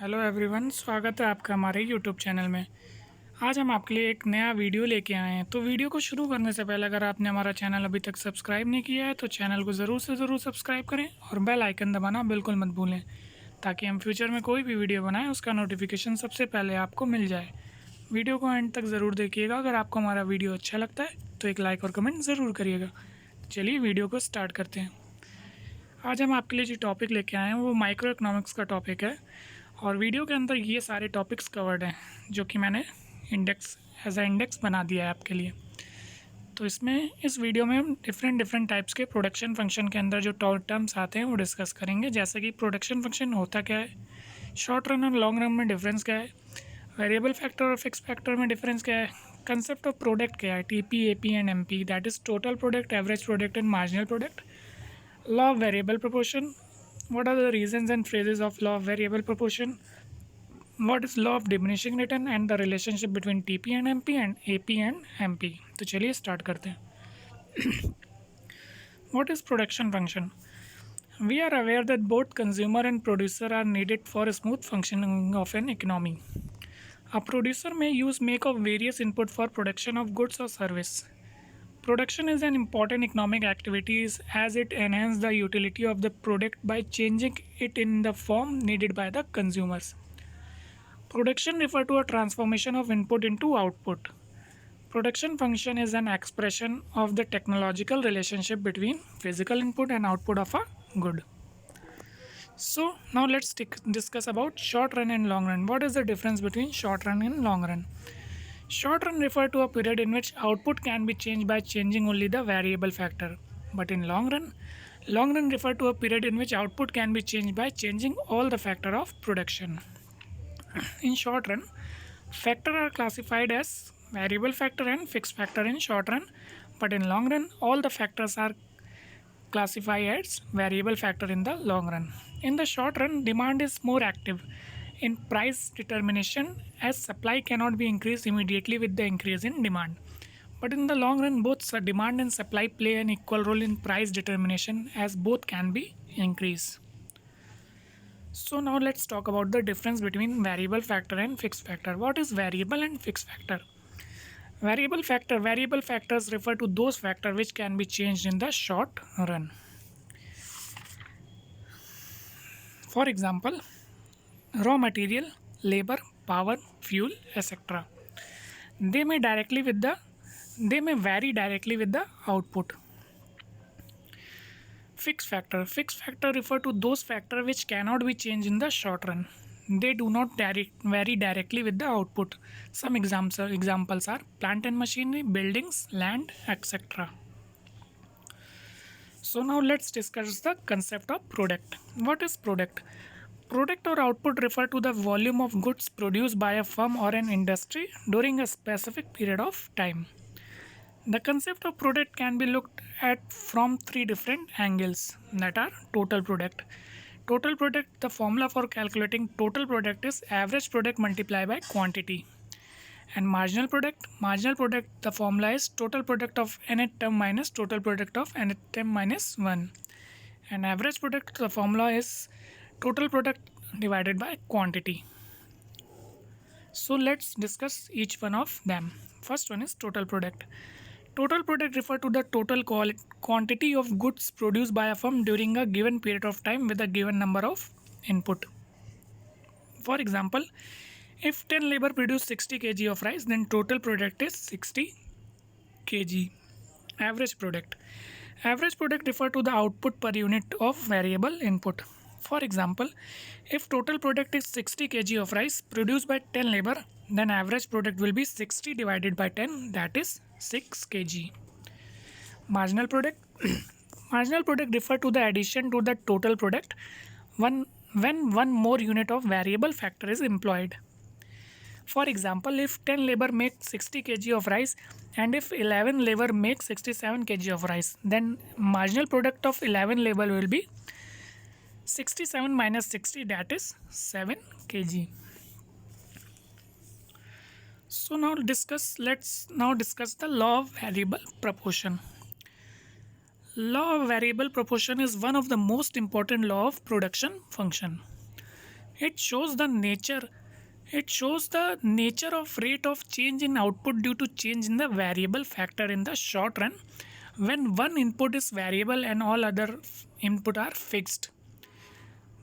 Hello everyone, स्वागत है आपका हमारे यूट्यूब चैनल में। आज हम आपके लिए एक नया वीडियो लेके आए हैं। तो वीडियो को शुरू करने से पहले अगर आपने हमारा चैनल अभी तक सब्सक्राइब नहीं किया है तो चैनल को ज़रूर से ज़रूर सब्सक्राइब करें और बेल आइकन दबाना बिल्कुल मत भूलें, ताकि हम फ्यूचर में कोई भी वीडियो बनाएं उसका नोटिफिकेशन सबसे पहले आपको मिल जाए। वीडियो को एंड तक ज़रूर देखिएगा। अगर आपको हमारा वीडियो अच्छा लगता है तो एक लाइक और कमेंट ज़रूर करिएगा। चलिए वीडियो को स्टार्ट करते हैं। आज हम आपके लिए जो टॉपिक लेके आए हैं वो माइक्रो इकोनॉमिक्स का टॉपिक है, और वीडियो के अंदर ये सारे टॉपिक्स कवर्ड हैं जो कि मैंने एज अ इंडेक्स बना दिया है आपके लिए। तो इस वीडियो में हम डिफरेंट टाइप्स के प्रोडक्शन फंक्शन के अंदर जो टर्म्स आते हैं वो डिस्कस करेंगे, जैसे कि प्रोडक्शन फंक्शन होता क्या है, शॉर्ट रन और लॉन्ग रन में डिफरेंस क्या है, वेरिएबल फैक्टर और फिक्स फैक्टर में डिफरेंस क्या है, कंसेप्ट ऑफ प्रोडक्ट क्या है, TP, AP and MP, that is total product, average product and marginal product, law of variable proportion, what are the reasons and phrases of law of variable proportion, what is law of diminishing return and the relationship between TP and MP and AP and MP। तो चलिए start करते हैं। What is production function? We are aware that both consumer and producer are needed for a smooth functioning of an economy. A producer may use make of various input for production of goods or service. Production is an important economic activity as it enhances the utility of the product by changing it in the form needed by the consumers. Production refers to a transformation of input into output. Production function is an expression of the technological relationship between physical input and output of a good. So now let's discuss about short run and long run. What is the difference between short run and long run? Short run refer to a period in which output can be changed by changing only the variable factor. But in long run refer to a period in which output can be changed by changing all the factor of production. In short run, factor are classified as variable factor and fixed factor in short run, but in long run all the factors are classified as variable factor in the long run. In the short run, demand is more active in price determination as supply cannot be increased immediately with the increase in demand. But in the long run, both demand and supply play an equal role in price determination as both can be increased. So now let's talk about the difference between variable factor and fixed factor. What is variable and fixed factor? Variable factors refer to those factors which can be changed in the short run. For example, raw material, labor, power, fuel, etc. They may vary directly with the output. Fixed factor refer to those factors which cannot be changed in the short run. They do not vary directly with the output. Some examples are plant and machinery, buildings, land, etc. So now let's discuss the concept of product. What is product? Product or output refer to the volume of goods produced by a firm or an industry during a specific period of time. The concept of product can be looked at from three different angles, that are total product. Total product, the formula for calculating total product is average product multiplied by quantity. And marginal product, the formula is total product of nth term minus total product of nth term minus 1. And average product, the formula is total product divided by quantity. So let's discuss each one of them. First one is total product. Total product refer to the total quantity of goods produced by a firm during a given period of time with a given number of input. For example, if 10 labor produce 60 kg of rice, then total product is 60 kg. Average product. Average product refer to the output per unit of variable input. For example, if total product is 60 kg of rice produced by 10 labor, then average product will be 60 divided by 10, that is 6 kg. Marginal product. Marginal product refer to the addition to the total product when one more unit of variable factor is employed. For example, if 10 labor make 60 kg of rice and if 11 labor make 67 kg of rice, then marginal product of 11 labor will be 67 minus 60, that is 7 kg. So let's now discuss the law of variable proportion. Law of variable proportion is one of the most important law of production function. It shows the nature of rate of change in output due to change in the variable factor in the short run when one input is variable and all other input are fixed.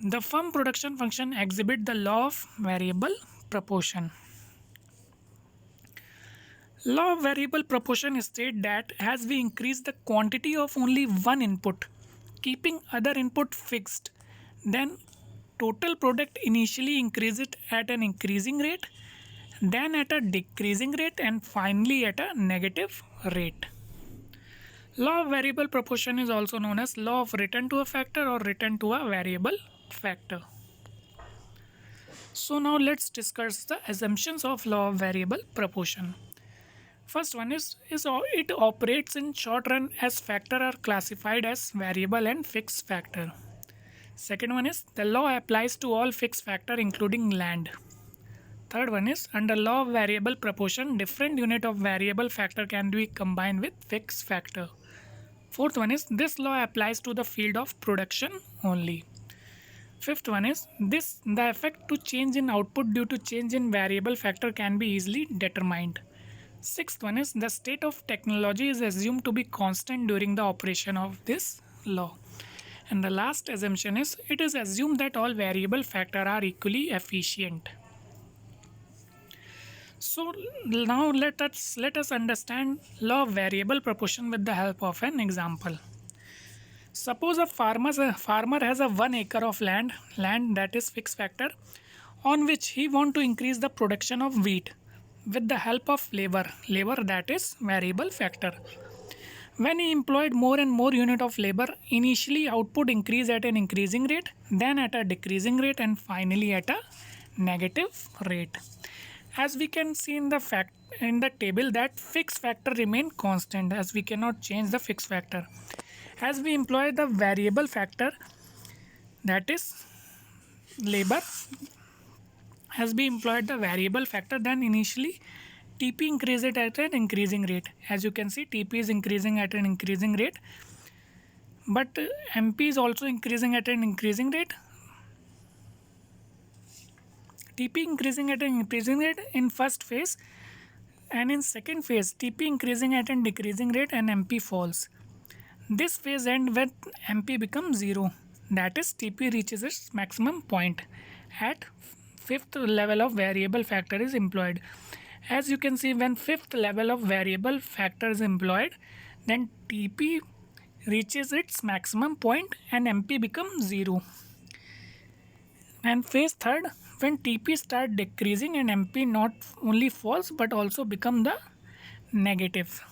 The firm production function exhibit the law of variable proportion. Law of variable proportion states that as we increase the quantity of only one input, keeping other input fixed, then total product initially increases at an increasing rate, then at a decreasing rate, and finally at a negative rate. Law of variable proportion is also known as law of return to a factor or return to a variable factor. So now let's discuss the assumptions of law of variable proportion. First one is it operates in short run as factor are classified as variable and fixed factor. Second one is the law applies to all fixed factor including land. Third one is under law of variable proportion, different unit of variable factor can be combined with fixed factor. Fourth one is this law applies to the field of production only. Fifth one is the effect to change in output due to change in variable factor can be easily determined. Sixth one is the state of technology is assumed to be constant during the operation of this law. And the last assumption is it is assumed that all variable factor are equally efficient. So now let us understand law of variable proportion with the help of an example. Suppose a farmer has a 1 acre of land that is fixed factor, on which he want to increase the production of wheat with the help of labor that is variable factor. When he employed more and more unit of labor, initially output increased at an increasing rate, then at a decreasing rate, and finally at a negative rate. As we can see in the table that fixed factor remain constant as we cannot change the fixed factor. As we employ the variable factor that is labor, as we employed the variable factor, then initially TP increases at an increasing rate. As you can see, TP is increasing at an increasing rate, but MP is also increasing at an increasing rate. TP increasing at an increasing rate in first phase, and in second phase TP increasing at an decreasing rate and MP falls. This phase ends when MP becomes 0, that is TP reaches its maximum point at fifth level of variable factor is employed. As you can see, when fifth level of variable factor is employed, then TP reaches its maximum point and MP becomes 0. And phase third, when TP start decreasing and MP not only falls but also become the negative.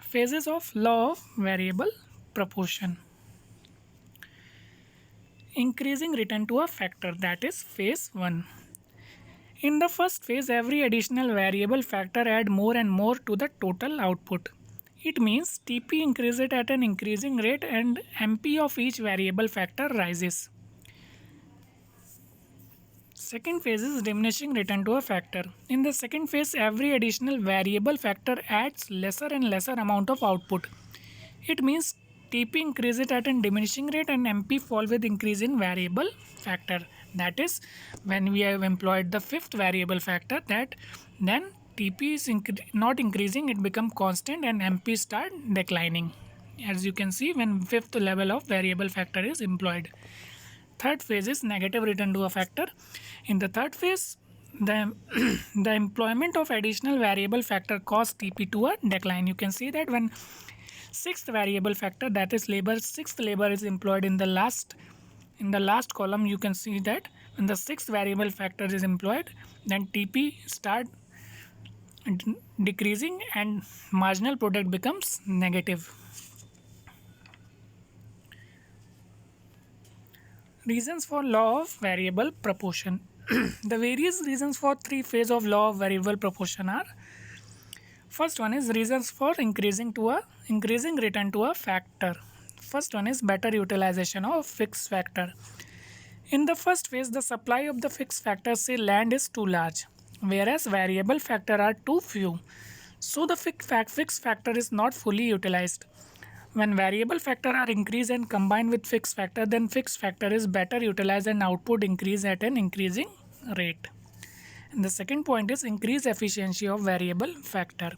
Phases of law of variable proportion. Increasing return to a factor, that is phase 1. In the first phase, every additional variable factor add more and more to the total output. It means TP increases at an increasing rate and MP of each variable factor rises. Second phase is diminishing return to a factor. In the second phase, every additional variable factor adds lesser and lesser amount of output. It means TP increases at a diminishing rate and MP fall with increase in variable factor. That is, when we have employed the fifth variable factor, that then TP is not increasing, it become constant and MP start declining. As you can see, when fifth level of variable factor is employed. Third phase is negative return to a factor. In the third phase, the employment of additional variable factor cause TP to a decline. You can see that when sixth variable factor, that is labor, sixth labor is employed in the last column, you can see that when the sixth variable factor is employed, then TP start decreasing and marginal product becomes negative. Reasons for law of variable proportion. The various reasons for three phase of law of variable proportion are: first one is reasons for increasing return to a factor. First one is better utilization of fixed factor. In the first phase, the supply of the fixed factor, say land, is too large, whereas variable factor are too few. So the fixed factor is not fully utilized. When variable factor are increased and combined with fixed factor, then fixed factor is better utilized and output increase at an increasing rate. And the second point is increase efficiency of variable factor.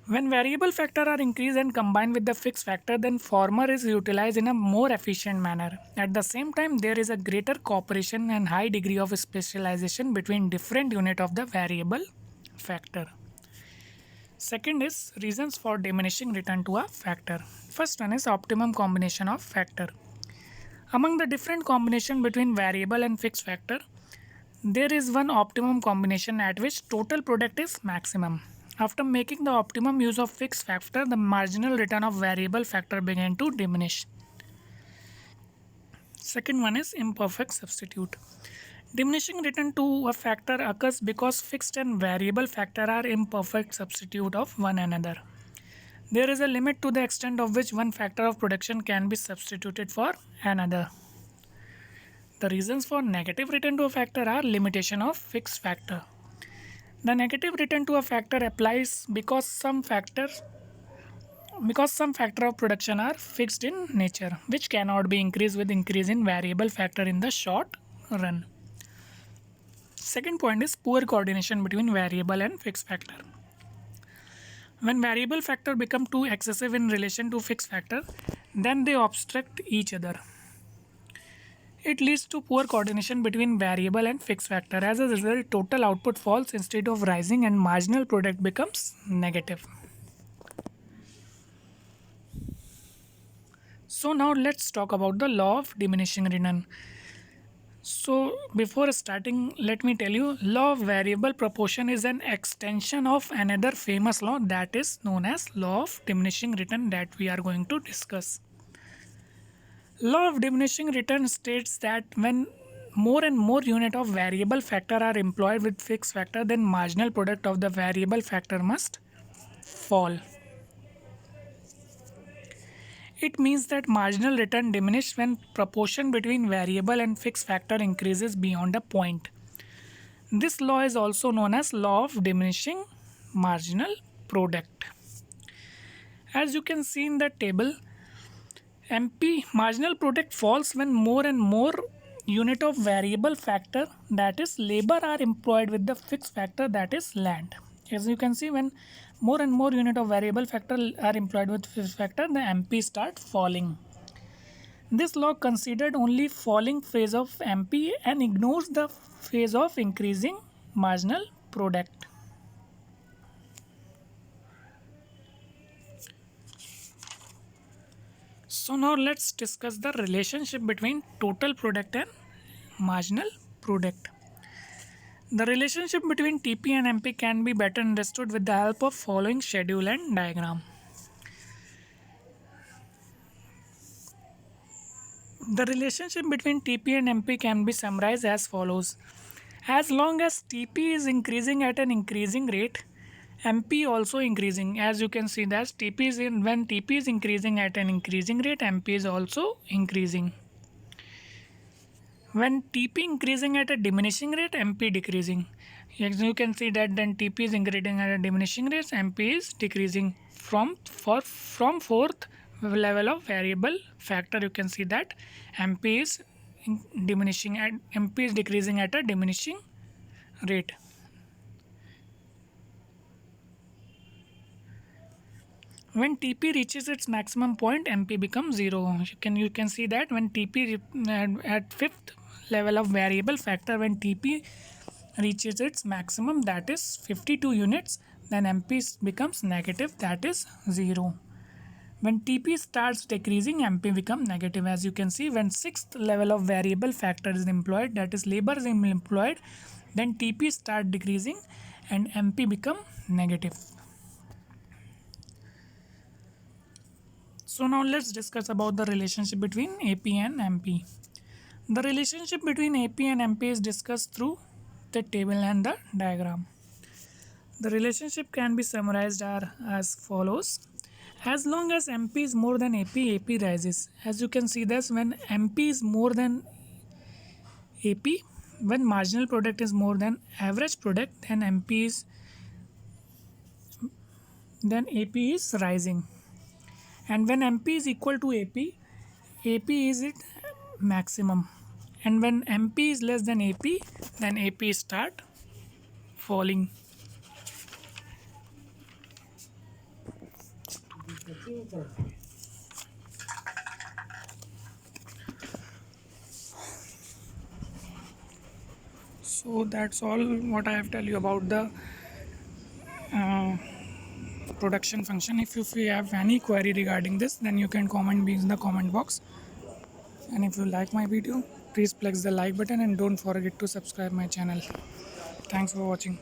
When variable factor are increased and combined with the fixed factor, then former is utilized in a more efficient manner. At the same time, there is a greater cooperation and high degree of specialization between different unit of the variable factor. Second is reasons for diminishing return to a factor. First one is optimum combination of factor. Among the different combination between variable and fixed factor, there is one optimum combination at which total product is maximum. After making the optimum use of fixed factor, the marginal return of variable factor began to diminish. Second one is imperfect substitute. Diminishing return to a factor occurs because fixed and variable factor are imperfect substitute of one another. There is a limit to the extent of which one factor of production can be substituted for another. The reasons for negative return to a factor are limitation of fixed factor. The negative return to a factor applies because some factor of production are fixed in nature, which cannot be increased with increase in variable factor in the short run. Second point is poor coordination between variable and fixed factor. When variable factor become too excessive in relation to fixed factor, then they obstruct each other. It leads to poor coordination between variable and fixed factor. As a result, total output falls instead of rising and marginal product becomes negative. So now let's talk about the law of diminishing return. So before starting, let me tell you, law of variable proportion is an extension of another famous law that is known as law of diminishing return that we are going to discuss. Law of diminishing return states that when more and more unit of variable factor are employed with fixed factor, then marginal product of the variable factor must fall. It means that marginal return diminishes when proportion between variable and fixed factor increases beyond a point. This law is also known as law of diminishing marginal product. As you can see in the table, MP marginal product falls when more and more unit of variable factor, that is labor, are employed with the fixed factor, that is land. As you can see, when more and more unit of variable factor are employed with fixed factor, the MP start falling. This law considered only falling phase of MP and ignores the phase of increasing marginal product. So now let's discuss the relationship between total product and marginal product. The relationship between TP and MP can be better understood with the help of following schedule and diagram. The relationship between TP and MP can be summarized as follows. As long as TP is increasing at an increasing rate, MP also increasing. As you can see that when TP is increasing at an increasing rate, MP is also increasing. When TP increasing at a diminishing rate, MP decreasing. As you can see that then TP is increasing at a diminishing rate, MP is decreasing. From fourth level of variable factor, you can see that MP is decreasing at a diminishing rate. When TP reaches its maximum point, MP becomes 0. You can see that when TP at fifth level of variable factor, when TP reaches its maximum, that is 52 units, then MP becomes negative, that is 0. When TP starts decreasing, MP becomes negative. As you can see, when sixth level of variable factor is employed, that is labor is employed, then TP start decreasing and MP become negative. So now let's discuss about the relationship between AP and MP. The relationship between AP and MP is discussed through the table and the diagram. The relationship can be summarized as follows. As long as MP is more than AP, AP rises. As you can see this, when MP is more than AP, when marginal product is more than average product, then AP is rising. And when MP is equal to AP is it maximum, and when MP is less than AP, then AP start falling. So that's all what I have tell you about the uh, production function. If you have any query regarding this, then you can comment me in the comment box. And if you like my video, please press the like button and don't forget to subscribe my channel. Thanks for watching.